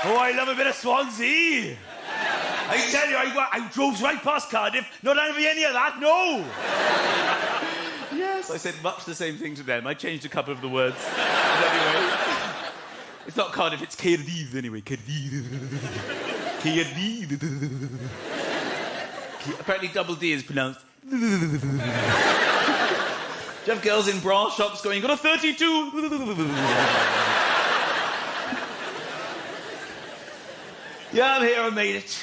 Oh, I love a bit of Swansea. I tell you, I drove right past Cardiff, not having any of that, no. Yes, I said much the same thing to them. I changed a couple of the words. But anyway, it's not Cardiff, it's Caerdydd anyway. Caerdydd. Apparently double D is pronounced. Do you have girls in bra shops going, got a 32? Yeah, I'm here, I made it.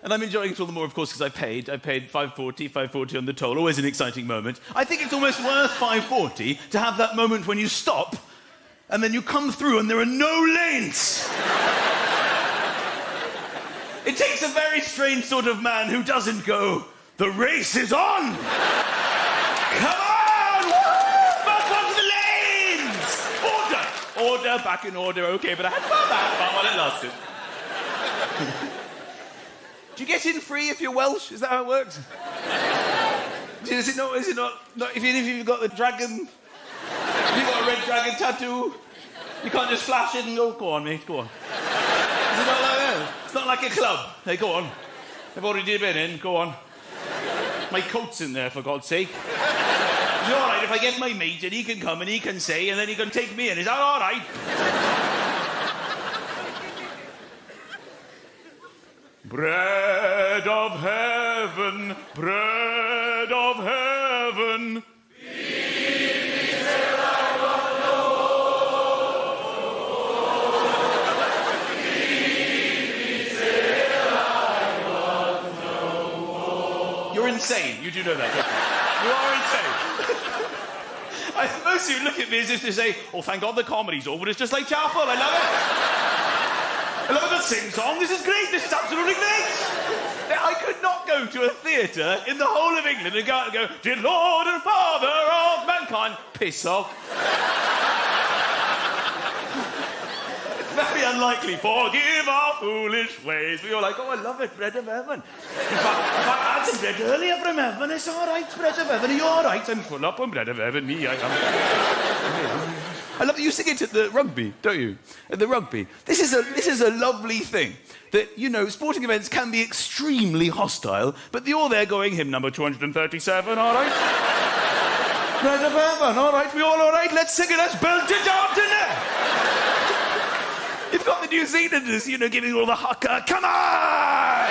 And I'm enjoying it all the more, of course, because I paid. I paid $5.40 on the toll. Always an exciting moment. I think it's almost worth $5.40 to have that moment when you stop and then you come through and there are no lanes. It takes a very strange sort of man who doesn't go, the race is on! Come on! Woo! Back onto the lanes! Order, back in order, okay, but I had fun while it lasted. Do you get in free if you're Welsh? Is that how it works? Is it not, even if you've got the dragon, if you've got a red dragon tattoo, you can't just flash it and go on, mate, go on. Is it not like that? It's not like a club. Hey, go on. I've already been in, go on. My coat's in there, for God's sake. Is it all right if I get my mate and he can come and he can say and then he can take me in? Is that all right? Bread of heaven, bread of heaven. Feed me till I want no more. Feed me till I want no more. You're insane. You do know that, don't you? You are insane. Most of you look at me as if to say, oh, thank God the comedy's over. It's just like chapel. I love it. I love a sing-song. This is great. This is absolutely great. I could not go to a theatre in the whole of England and go out and go, dear Lord and Father of mankind. Piss off. It's very unlikely. Forgive our foolish ways. We all like, oh, I love it. Bread of heaven. In fact, I had some bread earlier from heaven. It's all right, bread of heaven. Are you all right? I'm full up on bread of heaven. Me, I am. I love that you sing it at the rugby, don't you? At the rugby. This is a lovely thing. That, you know, sporting events can be extremely hostile, but you're there going, hymn number 237, all right? Bread of heaven, all right, we all right? Let's sing it, let's belt it out tonight. You've got the New Zealanders, you know, giving all the haka, come on!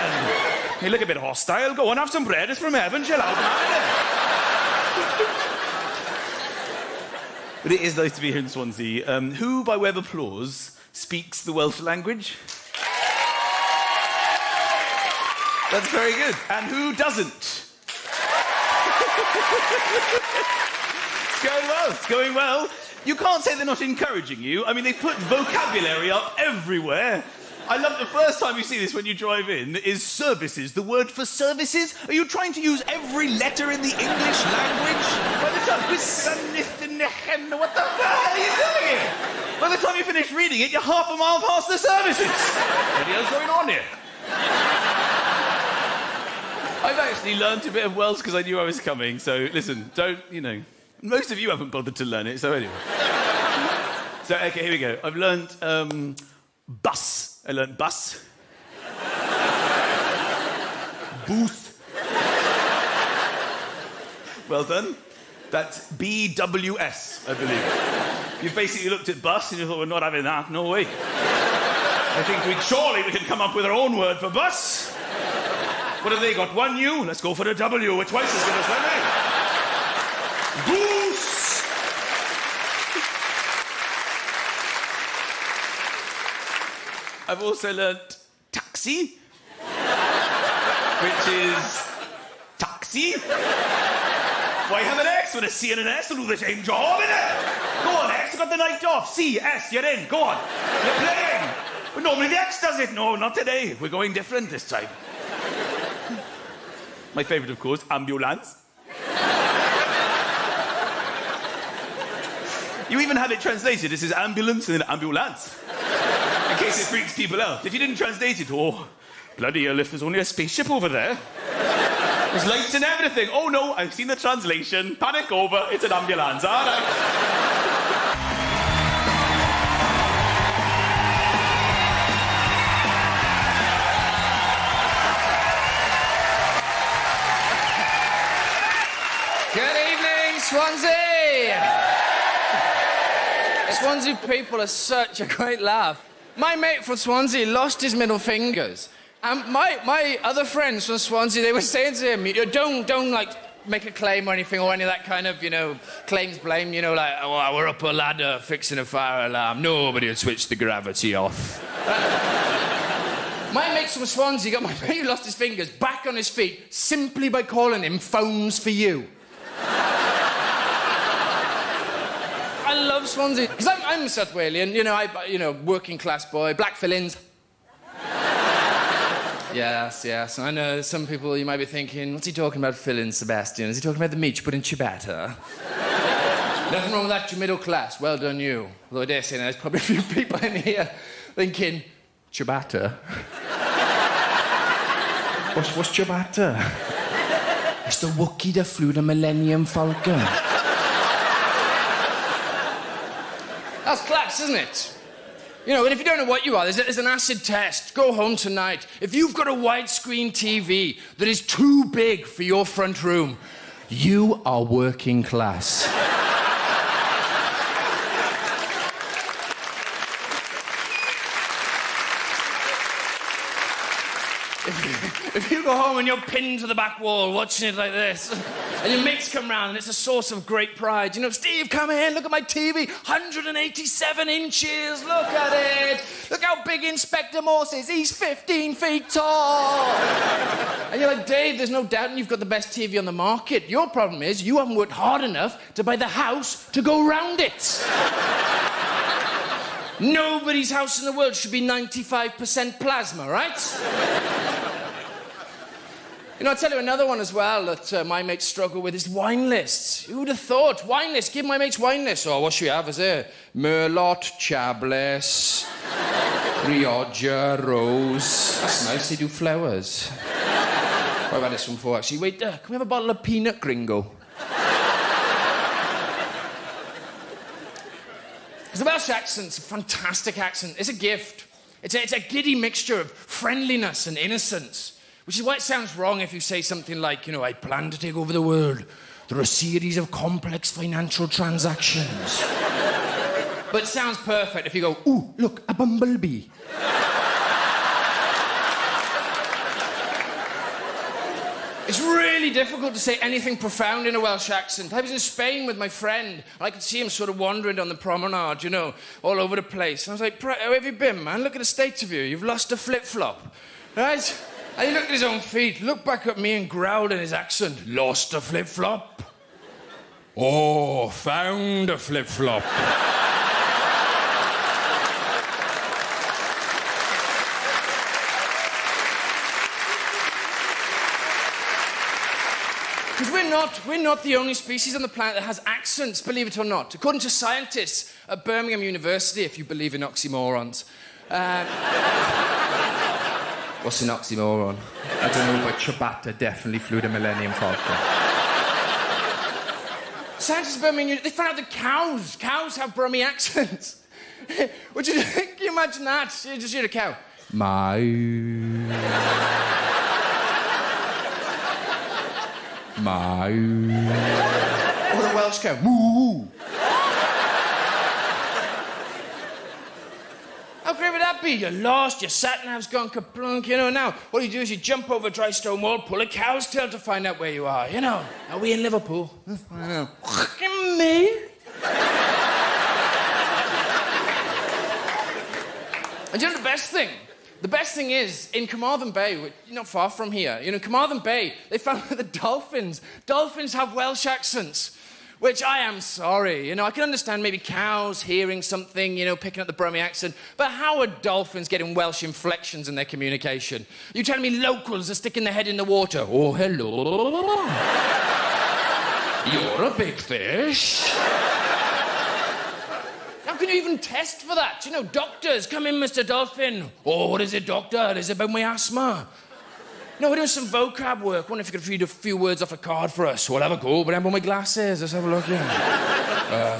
You look a bit hostile, go on, have some bread, it's from heaven, chill out, man. But it is nice to be here in Swansea. Who, by way of applause, speaks the Welsh language? That's very good. And who doesn't? It's going well. It's going well. You can't say they're not encouraging you. I mean, they put vocabulary up everywhere. I love the first time you see this when you drive in is services. The word for services? Are you trying to use every letter in the English language? By the time what the hell are you doing here? By the time you finish reading it, you're half a mile past the services. What else going on here? I've actually learnt a bit of Welsh because I knew I was coming. So listen, don't, you know, most of you haven't bothered to learn it. So anyway. So, okay, here we go. I've learnt bus. I learnt bus. Booth. Well done. That's BWS, I believe. You've basically looked at bus and you thought, we're not having that, no way. I think surely we can come up with our own word for bus. What have they got? One U? Let's go for a W. We're twice as good as them, eh? Boost! I've also learnt taxi, which is taxi. Why have an X with a C and an S to do the same job, innit? Go on, X, you got the night off. C, S, you're in. Go on. You're playing. But normally the X does it. No, not today. We're going different this time. My favourite, of course, ambulance. You even have it translated. This is ambulance and then ambulance. In case it freaks people out. If you didn't translate it, oh, bloody hell, if there's only a spaceship over there. There's lights and everything. Oh no, I've seen the translation. Panic over, it's an ambulance. All right. Swansea! Swansea people are such a great laugh. My mate from Swansea lost his middle fingers. And my other friends from Swansea, they were saying to him, don't like, make a claim or anything, or any of that kind of, claims blame, like, oh, we're up a ladder fixing a fire alarm. Nobody had switched the gravity off. My mates from Swansea got my mate who lost his fingers back on his feet simply by calling him Phones for You. I love Swansea, because I'm South Walian, working class boy, black fillings. Yes. I know some people, you might be thinking, what's he talking about fillings, Sebastian? Is he talking about the meat you put in ciabatta? Nothing wrong with that, you're middle class. Well done, you. Although I dare say there's probably a few people in here thinking, ciabatta? What's ciabatta? It's the Wookiee that flew the Millennium Falcon. That's class, isn't it? And if you don't know what you are, there's an acid test. Go home tonight. If you've got a widescreen TV that is too big for your front room, you are working class. If you go home and you're pinned to the back wall watching it like this, and your mates come round and it's a source of great pride. Steve, come in, look at my TV, 187 inches, look at it. Look how big Inspector Morse is, he's 15 feet tall. And you're like, Dave, there's no doubt you've got the best TV on the market. Your problem is you haven't worked hard enough to buy the house to go round it. Nobody's house in the world should be 95% plasma, right? I'll tell you another one as well that my mates struggle with is wine lists. Who'd have thought? Wine list. Give my mates wine lists. Oh, what should we have, is it? Merlot, Chablis, Rioja, Rose. That's nice, they do flowers. What about this one for, actually? Wait, can we have a bottle of Peanut Gringo? Because the Welsh accent's a fantastic accent. It's a gift. It's a giddy mixture of friendliness and innocence. Which is why it sounds wrong if you say something like, I plan to take over the world through a series of complex financial transactions. But it sounds perfect if you go, ooh, look, a bumblebee. It's really difficult to say anything profound in a Welsh accent. I was in Spain with my friend, and I could see him sort of wandering down the promenade, all over the place. And I was like, how have you been, man? Look at the state of you. You've lost a flip-flop. Right? And he looked at his own feet, looked back at me and growled in his accent, lost a flip-flop? Oh, found a flip-flop. Because we're not the only species on the planet that has accents, believe it or not. According to scientists at Birmingham University, if you believe in oxymorons. What's an oxymoron? I don't know, but ciabatta definitely flew the Millennium Falcon. Scientists at Birmingham, they found out that cows have Brummie accents. Can you imagine that? You just hear a cow. Moo. Moo. Or a Welsh cow. Moo. How great would that be? You're lost, your sat-nav's gone kaplunk, now. All you do is you jump over a dry stone wall, pull a cow's tail to find out where you are, Are we in Liverpool? I know. Me? And the best thing? The best thing is, in Carmarthen Bay, not far from here, Carmarthen Bay, they found that the dolphins have Welsh accents. Which I am sorry, I can understand maybe cows hearing something, picking up the Brummie accent, but how are dolphins getting Welsh inflections in their communication? You telling me locals are sticking their head in the water? Oh, hello. You're a big fish. How can you even test for that? Doctors, come in, Mr. Dolphin. Oh, what is it, doctor? Is it about my asthma? No, we're doing some vocab work. Wonder if you could read a few words off a card for us. We'll have a go, but I have my glasses. Let's have a look,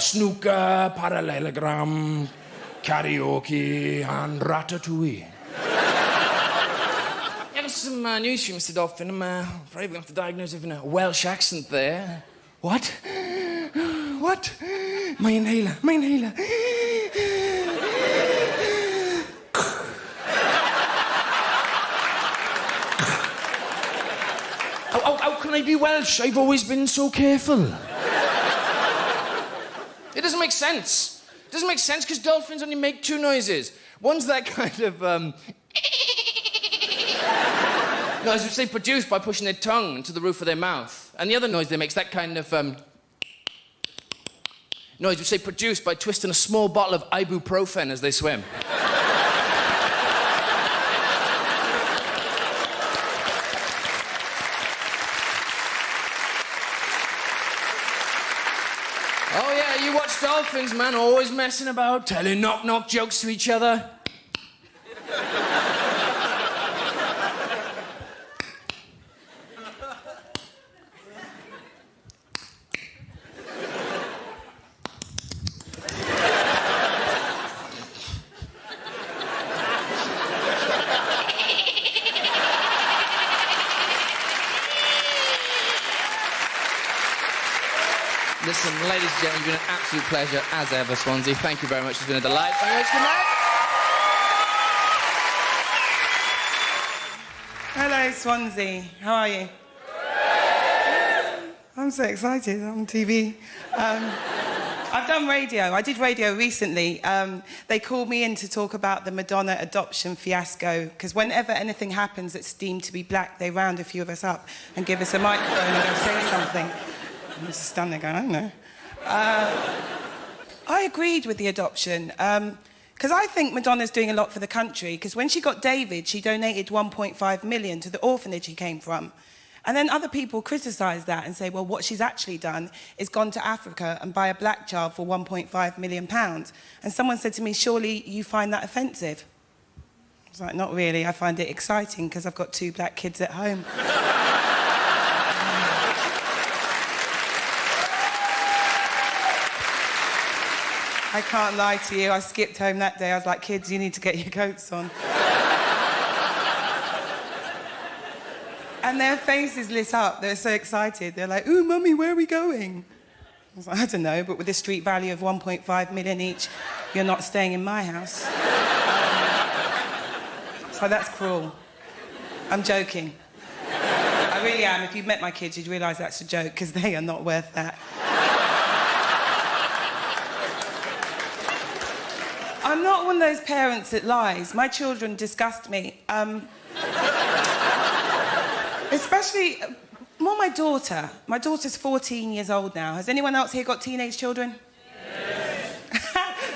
snooker, parallelogram, karaoke, and ratatouille. Yeah, got some news for you, Mr. Dolphin. I'm afraid we're going to have to diagnose you with a Welsh accent there. What? what? My inhaler, my inhaler. How can I be Welsh? I've always been so careful. It doesn't make sense. It doesn't make sense because dolphins only make two noises. One's that kind of, noise which they produce by pushing their tongue into the roof of their mouth. And the other noise they make is that kind of, noise which they produce by twisting a small bottle of ibuprofen as they swim. Oh yeah, you watch dolphins, man, always messing about, telling knock-knock jokes to each other. Listen, ladies and gentlemen, it's been an absolute pleasure, as ever, Swansea. Thank you very much. It's been a delight. Thank you very much. Good night. Hello, Swansea. How are you? I'm so excited. I'm on TV. I've done radio. I did radio recently. They called me in to talk about the Madonna adoption fiasco, because whenever anything happens that's deemed to be black, they round a few of us up and give us a microphone and go say something. I'm just standing there going, I don't know. I agreed with the adoption, because I think Madonna's doing a lot for the country, because when she got David, she donated 1.5 million to the orphanage he came from. And then other people criticise that and say, well, what she's actually done is gone to Africa and buy a black child for 1.5 million pounds. And someone said to me, surely you find that offensive? I was like, not really. I find it exciting because I've got 2 black kids at home. I can't lie to you, I skipped home that day. I was like, kids, you need to get your coats on. And their faces lit up. They were so excited. They're like, ooh, Mummy, where are we going? I was like, I don't know, but with a street value of 1.5 million each, you're not staying in my house. So that's cruel. I'm joking. I really am. If you'd met my kids, you'd realise that's a joke, because they are not worth that. I'm not one of those parents that lies. My children disgust me. Especially, more my daughter. My daughter's 14 years old now. Has anyone else here got teenage children? Yes.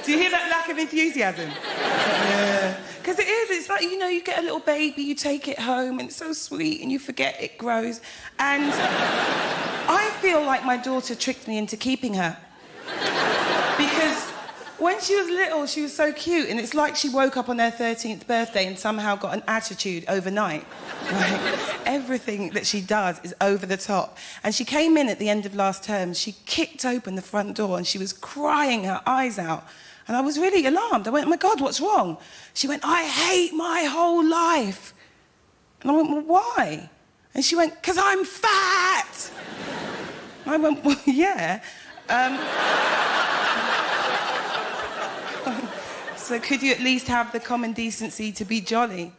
Do you hear that lack of enthusiasm? Yeah. Because it is. It's like, you know, you get a little baby, you take it home, and it's so sweet, and you forget it grows. And I feel like my daughter tricked me into keeping her. Because when she was little, she was so cute, and it's like she woke up on her 13th birthday and somehow got an attitude overnight. Like, everything that she does is over the top. And she came in at the end of last term, she kicked open the front door, and she was crying her eyes out. And I was really alarmed. I went, oh my God, what's wrong? She went, I hate my whole life. And I went, well, why? And she went, because I'm fat. I went, well, yeah. So could you at least have the common decency to be jolly?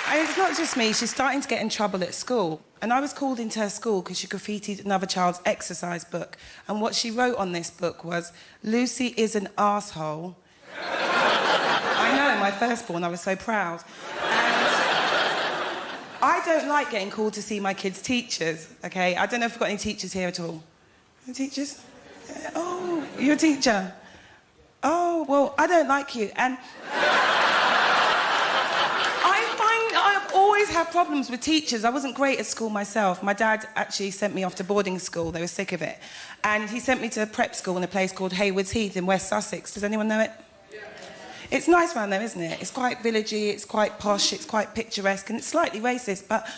And it's not just me, she's starting to get in trouble at school. And I was called into her school because she graffitied another child's exercise book. And what she wrote on this book was, Lucy is an arsehole. I know, my firstborn, I was so proud. I don't like getting called to see my kids' teachers, OK? I don't know if we've got any teachers here at all. Any teachers? Oh, you're a teacher. Oh, well, I don't like you. And I've always had problems with teachers. I wasn't great at school myself. My dad actually sent me off to boarding school. They were sick of it. And he sent me to prep school in a place called Haywards Heath in West Sussex. Does anyone know it? It's nice around there, isn't it? It's quite villagey, it's quite posh, it's quite picturesque, and it's slightly racist, but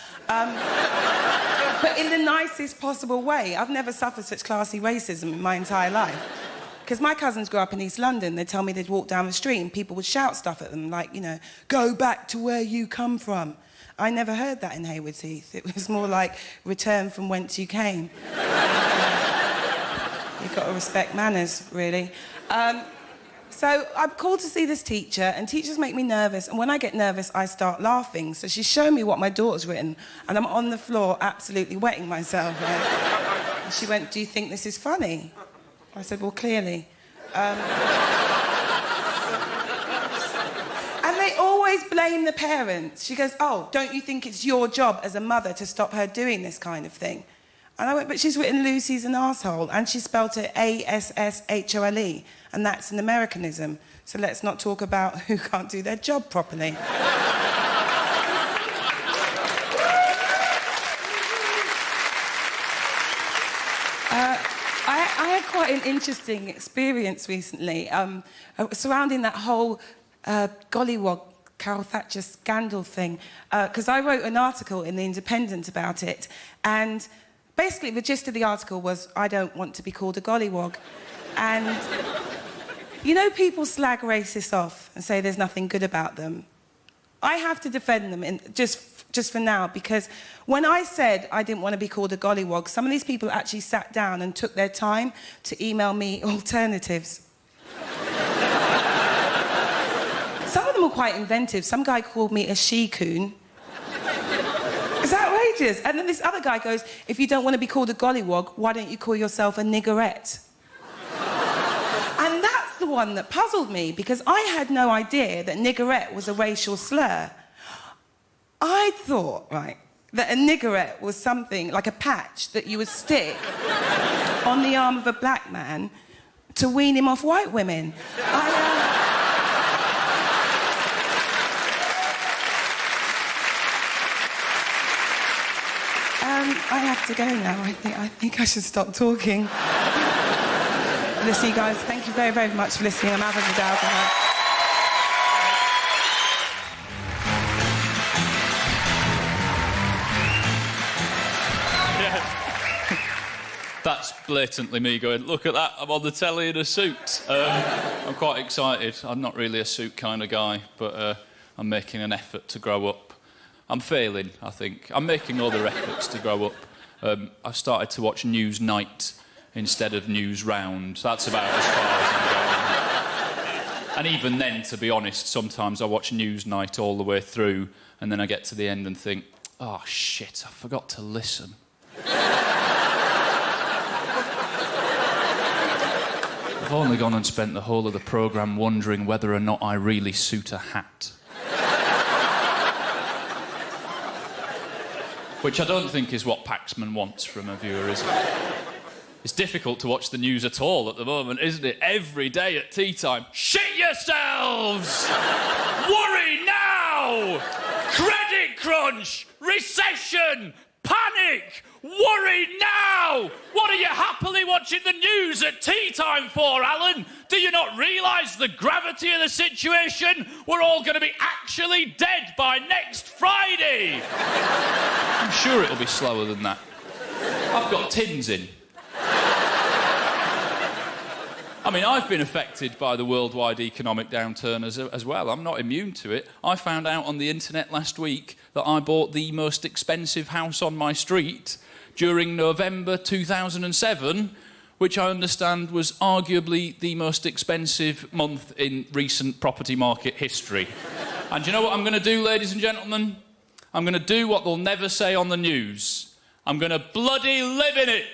in the nicest possible way. I've never suffered such classy racism in my entire life. Because my cousins grew up in East London. They'd tell me they'd walk down the street and people would shout stuff at them, like, you know, go back to where you come from. I never heard that in Haywards Heath. It was more like, return from whence you came. You've got to respect manners, really. So I'm called to see this teacher, and teachers make me nervous, and when I get nervous, I start laughing. So she's showing me what my daughter's written, and I'm on the floor absolutely wetting myself. Right? And she went, do you think this is funny? I said, well, clearly. And they always blame the parents. She goes, oh, don't you think it's your job as a mother to stop her doing this kind of thing? And I went, but she's written Lucy's an arsehole, and she spelt it A-S-S-H-O-L-E, and that's an Americanism. So let's not talk about who can't do their job properly. I had quite an interesting experience recently surrounding that whole gollywog Carol Thatcher scandal thing, because I wrote an article in The Independent about it, and basically, the gist of the article was, I don't want to be called a gollywog. And, you know, people slag racists off and say there's nothing good about them. I have to defend them just for now, because when I said I didn't want to be called a gollywog, some of these people actually sat down and took their time to email me alternatives. Some of them were quite inventive. Some guy called me a she-coon. It's outrageous. And then this other guy goes, if you don't want to be called a gollywog, why don't you call yourself a niggerette? And that's the one that puzzled me, because I had no idea that niggerette was a racial slur. I thought, right, that a niggerette was something like a patch that you would stick on the arm of a black man to wean him off white women. I have to go now. I think I should stop talking. Listen, you guys, thank you very, very much for listening. I'm having a doubt. That's blatantly me going, look at that, I'm on the telly in a suit. I'm quite excited. I'm not really a suit kind of guy, but I'm making an effort to grow up. I'm failing, I think. I'm making other efforts to grow up. I've started to watch News Night instead of News Round. That's about as far as I'm going. And even then, to be honest, sometimes I watch News Night all the way through, and then I get to the end and think, oh, shit, I forgot to listen. I've only gone and spent the whole of the programme wondering whether or not I really suit a hat. Which I don't think is what Paxman wants from a viewer, is it? It's difficult to watch the news at all at the moment, isn't it? Every day at tea time, shit yourselves! Worry now! Credit crunch! Recession! Panic! Worry now! What are you happily watching the news at tea time for, Alan? Do you not realise the gravity of the situation? We're all going to be actually dead by next Friday! I'm sure it'll be slower than that. I've got tins in. I mean, I've been affected by the worldwide economic downturn as well. I'm not immune to it. I found out on the internet last week that I bought the most expensive house on my street during November 2007, which I understand was arguably the most expensive month in recent property market history. And do you know what I'm going to do, ladies and gentlemen? I'm going to do what they'll never say on the news. I'm going to bloody live in it.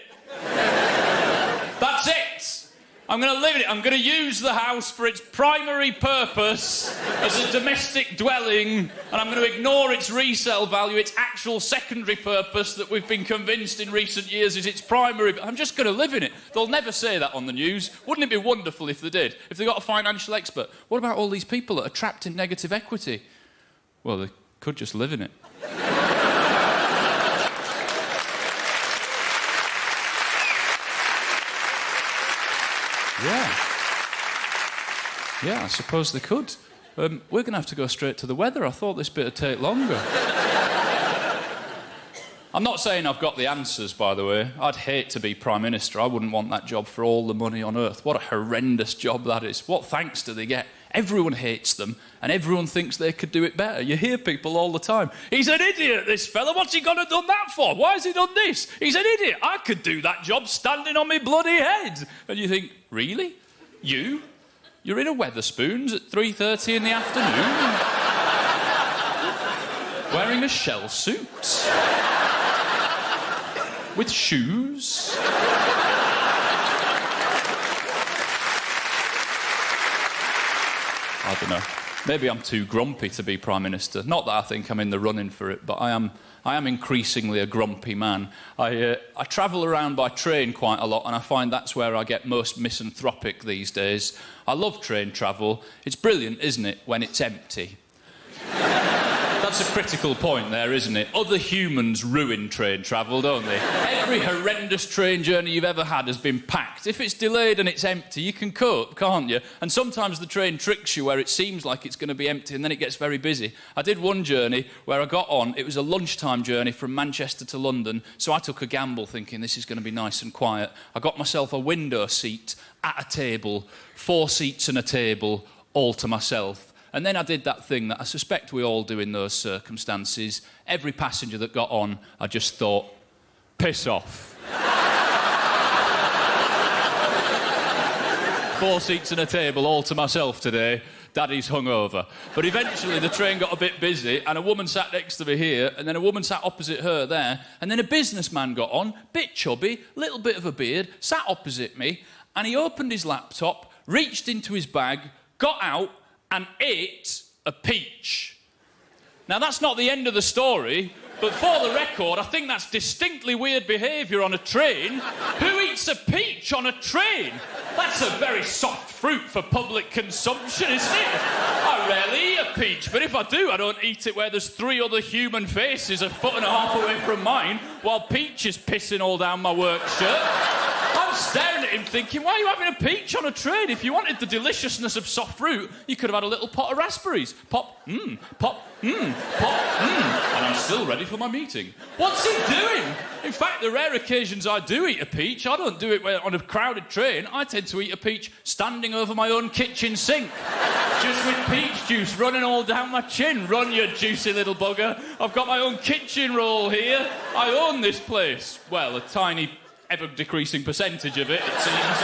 That's it. I'm going to live in it. I'm going to use the house for its primary purpose as a domestic dwelling, and I'm going to ignore its resale value, its actual secondary purpose that we've been convinced in recent years is its primary. I'm just going to live in it. They'll never say that on the news. Wouldn't it be wonderful if they did? If they got a financial expert? What about all these people that are trapped in negative equity? Well, they could just live in it. Yeah, I suppose they could. We're going to have to go straight to the weather. I thought this bit would take longer. I'm not saying I've got the answers, by the way. I'd hate to be Prime Minister. I wouldn't want that job for all the money on earth. What a horrendous job that is. What thanks do they get? Everyone hates them, and everyone thinks they could do it better. You hear people all the time. He's an idiot, this fella. What's he got to done that for? Why has he done this? He's an idiot. I could do that job standing on my bloody head. And you think, really? You? You're in a Wetherspoons at 3:30 in the afternoon? Wearing a shell suit? With shoes? I don't know. Maybe I'm too grumpy to be Prime Minister. Not that I think I'm in the running for it, but I am increasingly a grumpy man. I travel around by train quite a lot, and I find that's where I get most misanthropic these days. I love train travel. It's brilliant, isn't it, when it's empty? That's a critical point there, isn't it? Other humans ruin train travel, don't they? Every horrendous train journey you've ever had has been packed. If it's delayed and it's empty, you can cope, can't you? And sometimes the train tricks you where it seems like it's going to be empty and then it gets very busy. I did one journey where I got on, it was a lunchtime journey from Manchester to London, so I took a gamble thinking this is going to be nice and quiet. I got myself a window seat at a table, 4 seats and a table, all to myself. And then I did that thing that I suspect we all do in those circumstances. Every passenger that got on, I just thought, piss off. 4 seats and a table, all to myself today. Daddy's hungover. But eventually the train got a bit busy and a woman sat next to me here and then a woman sat opposite her there and then a businessman got on, bit chubby, little bit of a beard, sat opposite me and he opened his laptop, reached into his bag, got out and ate a peach. Now, that's not the end of the story, but for the record, I think that's distinctly weird behaviour on a train. Who eats a peach on a train? That's a very soft fruit for public consumption, isn't it? I rarely eat a peach, but if I do, I don't eat it where there's 3 other human faces 1.5 feet away from mine, while Peach is pissing all down my work shirt. I'm staring at him thinking, why are you having a peach on a train? If you wanted the deliciousness of soft fruit, you could have had a little pot of raspberries. Pop, pop, pop, and I'm still ready for my meeting. What's he doing? In fact, the rare occasions I do eat a peach, I don't do it on a crowded train. I tend to eat a peach standing over my own kitchen sink. Just with peach juice running all down my chin. Run, you juicy little bugger. I've got my own kitchen roll here. I own this place. Well, a tiny, ever-decreasing percentage of it seems.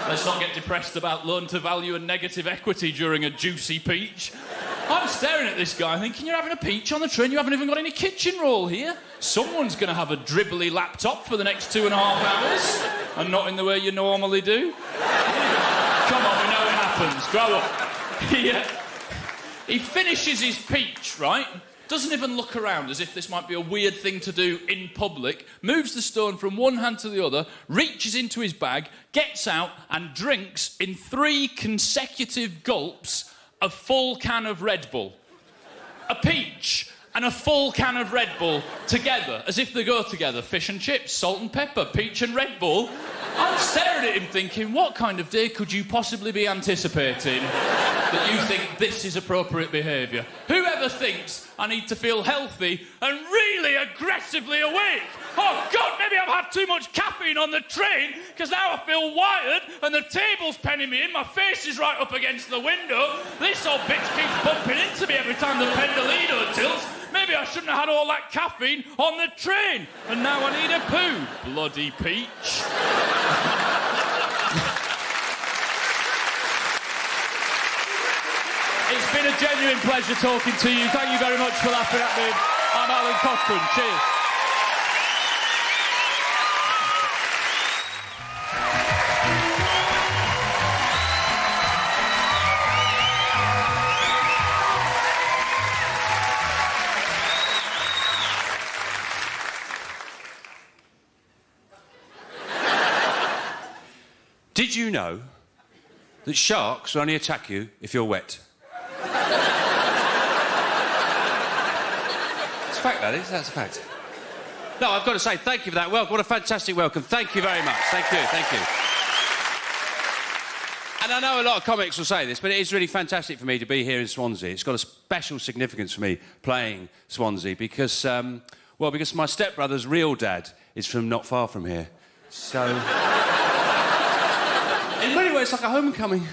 Let's not get depressed about loan-to-value and negative equity during a juicy peach. I'm staring at this guy thinking, you're having a peach on the train, you haven't even got any kitchen roll here. Someone's going to have a dribbly laptop for the next 2.5 hours, and not in the way you normally do. Come on, we know it happens. Grow up. He finishes his peach, right? Doesn't even look around as if this might be a weird thing to do in public, moves the stone from one hand to the other, reaches into his bag, gets out and drinks in 3 consecutive gulps a full can of Red Bull. A peach and a full can of Red Bull together, as if they go together. Fish and chips, salt and pepper, peach and Red Bull. I'm staring at him thinking, what kind of day could you possibly be anticipating that you think this is appropriate behaviour? Whoever thinks I need to feel healthy and really aggressively awake? Oh, God, maybe I've had too much caffeine on the train because now I feel wired and the table's penning me in, my face is right up against the window. This old bitch keeps bumping into me every time the pendolino tilts. Maybe I shouldn't have had all that caffeine on the train. And now I need a poo. Bloody peach. It's been a genuine pleasure talking to you. Thank you very much for laughing at me. I'm Alan Cochrane. Cheers. Did you know that sharks will only attack you if you're wet? It's a fact, that is. That's a fact. No, I've got to say, thank you for that welcome. What a fantastic welcome. Thank you very much. Thank you, thank you. And I know a lot of comics will say this, but it is really fantastic for me to be here in Swansea. It's got a special significance for me playing Swansea because Well, because my stepbrother's real dad is from not far from here. So... in many ways, it's like a homecoming.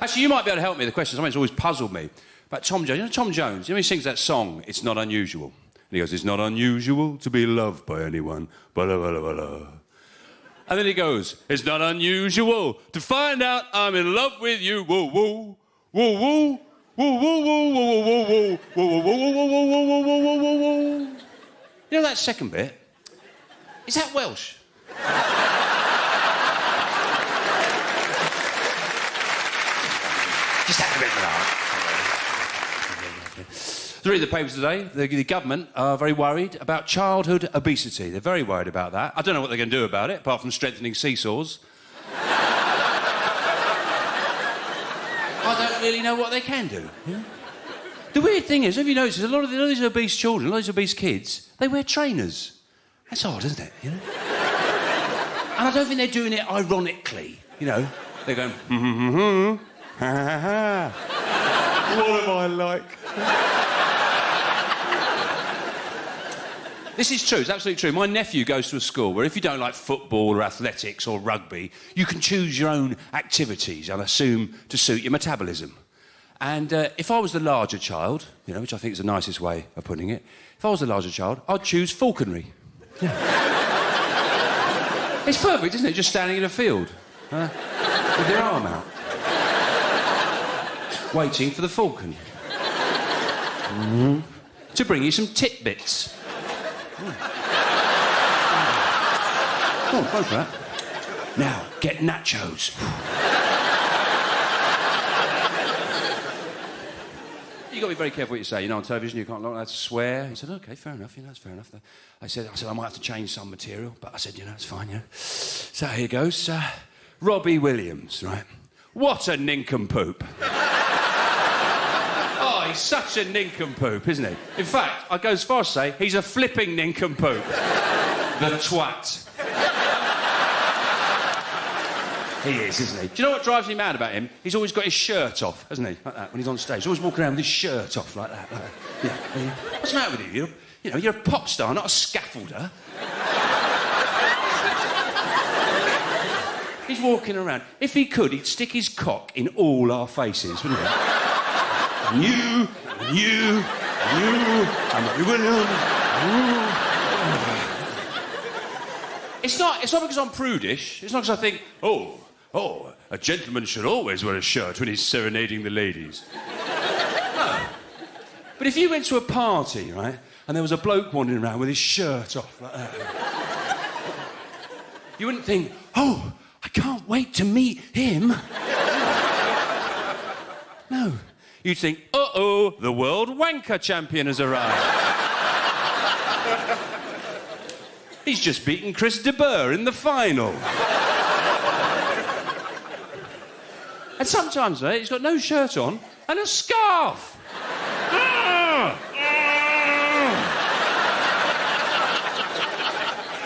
Actually, you might be able to help me. The question, something's always puzzled me. About Tom Jones. You know Tom Jones? You know he sings that song, It's Not Unusual. And he goes, it's not unusual to be loved by anyone. Blah, blah, blah, blah. And then he goes, it's not unusual to find out I'm in love with you. Whoa, whoa, whoa, whoa. Whoa, whoa, whoa, whoa, whoa, whoa, whoa, whoa, whoa, whoa, whoa, whoa, whoa, whoa, whoa, whoa, whoa. You know that second bit? Is that Welsh? Just have a bit of that. Reading the papers today, the government are very worried about childhood obesity. They're very worried about that. I don't know what they're going to do about it, apart from strengthening seesaws. I don't really know what they can do. Yeah? The weird thing is, have you noticed, a lot of these obese children, a lot of these obese kids, they wear trainers. That's odd, isn't it? You know? And I don't think they're doing it ironically. You know, they're going, ha ha ha. What am I like? This is true, it's absolutely true. My nephew goes to a school where if you don't like football or athletics or rugby, you can choose your own activities, and assume to suit your metabolism. And if I was the larger child, you know, which I think is the nicest way of putting it, if I was the larger child, I'd choose falconry. Yeah. It's perfect, isn't it? Just standing in a field, with your arm out, waiting for the falcon to bring you some titbits. Oh, go for that. Now, get nachos. You've got to be very careful what you say. You know, on television, you can't allowed to swear. He said, OK, fair enough, you know, that's fair enough. I said, I might have to change some material, but I said, you know, it's fine, you know. So here goes. Robbie Williams, right? What a nincompoop. Oh, he's such a nincompoop, isn't he? In fact, I go as far as to say he's a flipping nincompoop. The twat. He is, isn't he? Do you know what drives me mad about him? He's always got his shirt off, hasn't he? Like that, when he's on stage. He's always walking around with his shirt off, like that. Like that. Yeah. What's the matter with you? You're a pop star, not a scaffolder. He's walking around. If he could, he'd stick his cock in all our faces, wouldn't he? And you, I'm Robbie Williams. It's not because I'm prudish. It's not because I think, oh, a gentleman should always wear a shirt when he's serenading the ladies. No. But if you went to a party, right, and there was a bloke wandering around with his shirt off like that, you wouldn't think, oh, I can't wait to meet him. No. You'd think, uh-oh, the world wanker champion has arrived. He's just beaten Chris de Burgh in the final. And sometimes, mate, he's got no shirt on and a scarf.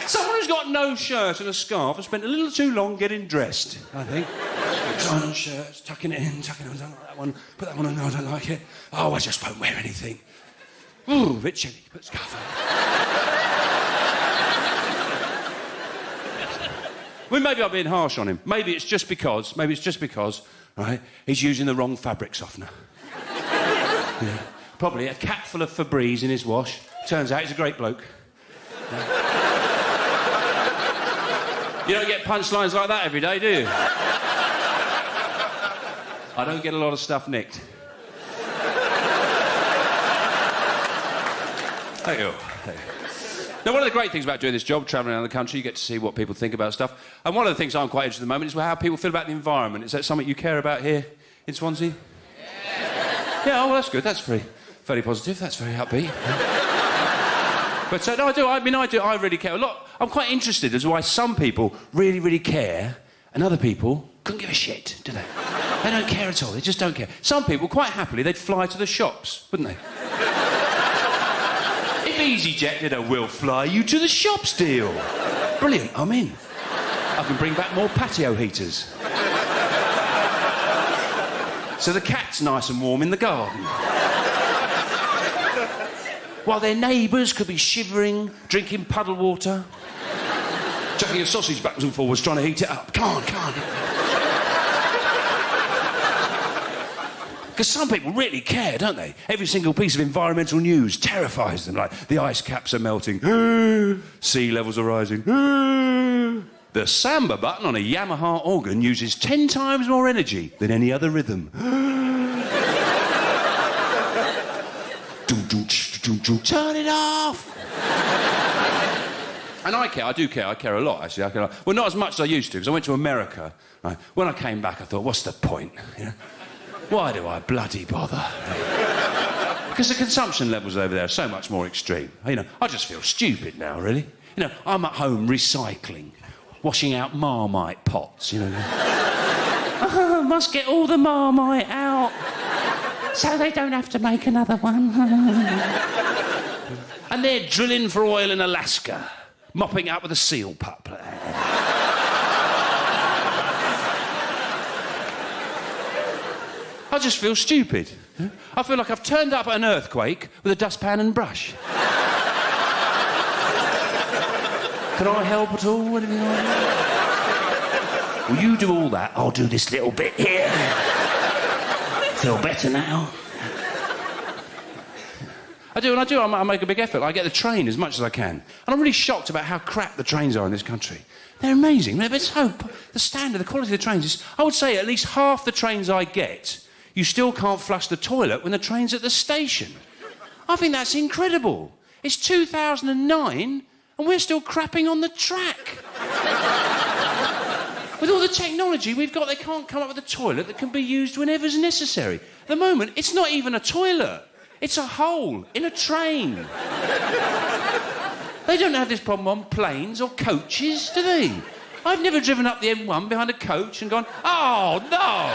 Someone who's got no shirt and a scarf has spent a little too long getting dressed, I think. Trying on shirts, tucking it in, I don't like that one, put that one on, no, I don't like it. Oh, I just won't wear anything. Ooh, a bit chilly, put the scarf on. Well, maybe I'm being harsh on him. Maybe it's just because, right, he's using the wrong fabric softener. Yeah. Probably a cat full of Febreze in his wash. Turns out he's a great bloke. Yeah. You don't get punchlines like that every day, do you? I don't get a lot of stuff nicked. Thank you. Now, one of the great things about doing this job, travelling around the country, you get to see what people think about stuff. And one of the things I'm quite interested in at the moment is how people feel about the environment. Is that something you care about here in Swansea? Yeah, oh, well, that's good. That's fairly positive. That's very upbeat. But no, I do. I do. I really care a lot. I'm quite interested as to why some people really, really care and other people couldn't give a shit, do they? They don't care at all. They just don't care. Some people, quite happily, they'd fly to the shops, wouldn't they? If EasyJet did a "we'll fly you to the shops" deal. Brilliant, I'm in. I can bring back more patio heaters. So the cat's nice and warm in the garden. while their neighbours could be shivering, drinking puddle water, chucking a sausage backwards and forwards, trying to heat it up. Come on. Because some people really care, don't they? Every single piece of environmental news terrifies them, like the ice caps are melting, sea levels are rising. The samba button on a Yamaha organ uses 10 times more energy than any other rhythm. Turn it off! And I do care a lot, actually. Well, not as much as I used to, because I went to America. Right? When I came back, I thought, what's the point? You know? Why do I bloody bother? Because the consumption levels over there are so much more extreme. You know, I just feel stupid now, really. You know, I'm at home recycling, washing out Marmite pots, you know. Must get all the Marmite out so they don't have to make another one. And they're drilling for oil in Alaska, mopping up with a seal pup. I just feel stupid. I feel like I've turned up at an earthquake with a dustpan and brush. Can I help at all? Anything like that? Will you do all that? I'll do this little bit here. Feel better now. I do. I make a big effort. I get the train as much as I can. And I'm really shocked about how crap the trains are in this country. They're amazing. The standard, the quality of the trains is, I would say, at least half the trains I get, you still can't flush the toilet when the train's at the station. I think that's incredible. It's 2009 and we're still crapping on the track. With all the technology we've got, they can't come up with a toilet that can be used whenever's necessary. At the moment, it's not even a toilet. It's a hole in a train. They don't have this problem on planes or coaches, do they? I've never driven up the M1 behind a coach and gone, oh, no!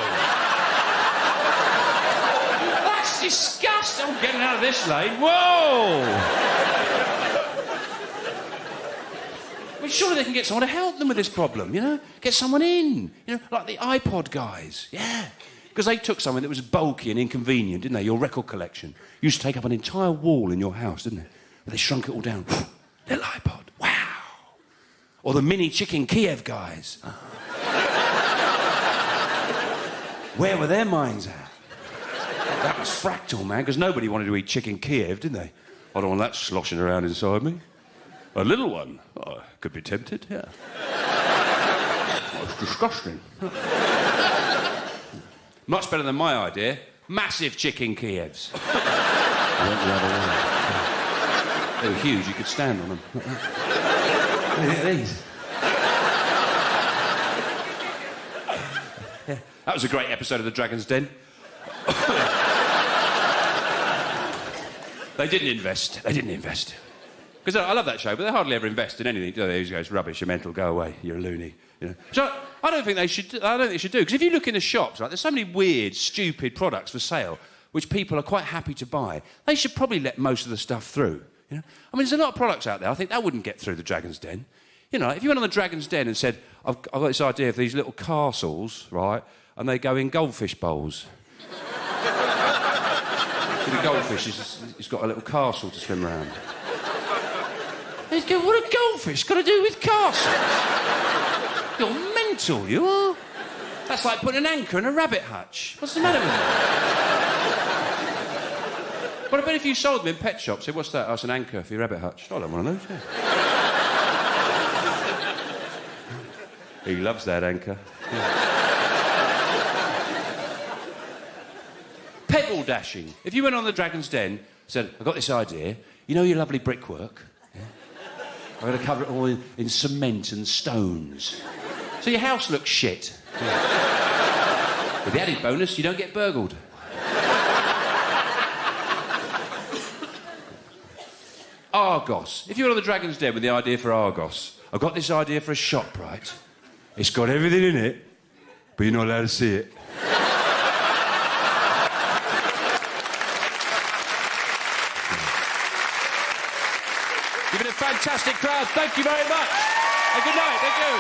That's disgusting. I'm getting out of this lane. Whoa! I mean, surely they can get someone to help them with this problem, you know? Get someone in, you know, like the iPod guys, yeah. Because they took something that was bulky and inconvenient, didn't they? Your record collection. Used to take up an entire wall in your house, didn't they? But they shrunk it all down. Little iPod. Wow. Or the mini chicken Kiev guys. Where were their minds at? That was fractal, man, because nobody wanted to eat chicken Kiev, didn't they? I don't want that sloshing around inside me. A little one. Oh, could be tempted, yeah. Oh, it's disgusting. Much better than my idea. Massive chicken Kievs. I went the other way. They were huge, you could stand on them. Look at these. Yeah. That was a great episode of The Dragon's Den. They didn't invest. Because I love that show, but they hardly ever invest in anything, do they? They just go, it's rubbish, you're mental, go away, you're a loony. You know? So I don't think they should do, because if you look in the shops, right, there's so many weird, stupid products for sale which people are quite happy to buy. They should probably let most of the stuff through. You know? I mean, there's a lot of products out there. I think that wouldn't get through the Dragon's Den. You know, if you went on the Dragon's Den and said, I've got this idea of these little castles, right, and they go in goldfish bowls. So the goldfish he's got a little castle to swim around. They'd go, what a goldfish got to do with castles? You're mental, you are. That's like putting an anchor in a rabbit hutch. What's the matter with you? But I bet if you sold them in pet shops, say, what's that? Oh, it's an anchor for your rabbit hutch. I don't want one of those, yeah. He loves that anchor. Yeah. Pebble dashing. If you went on the Dragon's Den, said, I've got this idea. You know your lovely brickwork? Yeah? I'm going to cover it all in cement and stones. So your house looks shit. Yeah. With the added bonus, you don't get burgled. Argos. If you're on the Dragon's Den with the idea for Argos, I've got this idea for a shop, right? It's got everything in it, but you're not allowed to see it. You've been a fantastic crowd. Thank you very much. And good night. Thank you.